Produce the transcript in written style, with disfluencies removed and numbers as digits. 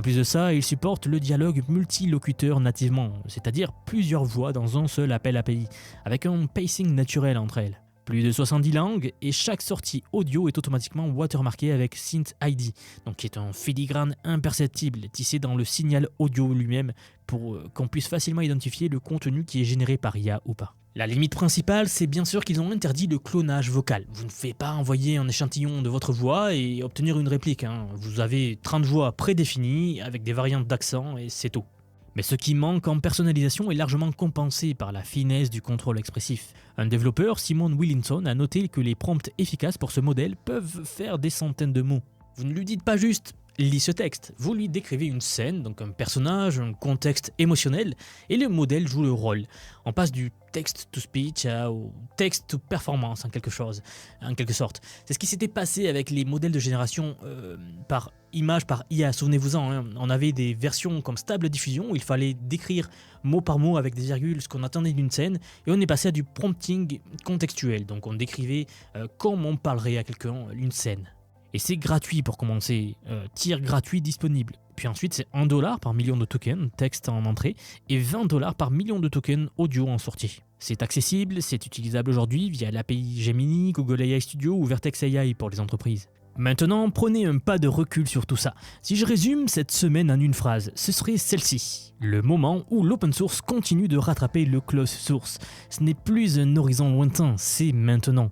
plus de ça, il supporte le dialogue multilocuteur nativement, c'est-à-dire plusieurs voix dans un seul appel API, avec un pacing naturel entre elles. Plus de 70 langues et chaque sortie audio est automatiquement watermarkée avec Synth ID, donc qui est un filigrane imperceptible tissé dans le signal audio lui-même pour qu'on puisse facilement identifier le contenu qui est généré par IA ou pas. La limite principale, c'est bien sûr qu'ils ont interdit le clonage vocal. Vous ne faites pas envoyer un échantillon de votre voix et obtenir une réplique. Vous avez 30 voix prédéfinies avec des variantes d'accent et c'est tout. Mais ce qui manque en personnalisation est largement compensé par la finesse du contrôle expressif. Un développeur, Simon Willinson, a noté que les prompts efficaces pour ce modèle peuvent faire des centaines de mots. Vous ne lui dites pas juste « lis ce texte », vous lui décrivez une scène, donc un personnage, un contexte émotionnel, et le modèle joue le rôle. On passe du text-to-speech au text-to-performance en quelque sorte. C'est ce qui s'était passé avec les modèles de génération par image par IA, souvenez-vous-en, on avait des versions comme Stable Diffusion où il fallait décrire mot par mot avec des virgules ce qu'on attendait d'une scène, et on est passé à du prompting contextuel, donc on décrivait comme on parlerait à quelqu'un une scène. Et c'est gratuit pour commencer, tir gratuit disponible. Puis ensuite c'est $1 par million de tokens texte en entrée et $20 par million de tokens audio en sortie. C'est accessible, c'est utilisable aujourd'hui via l'API Gemini, Google AI Studio ou Vertex AI pour les entreprises. Maintenant, prenez un pas de recul sur tout ça. Si je résume cette semaine en une phrase, ce serait celle-ci. Le moment où l'open source continue de rattraper le closed source. Ce n'est plus un horizon lointain, c'est maintenant.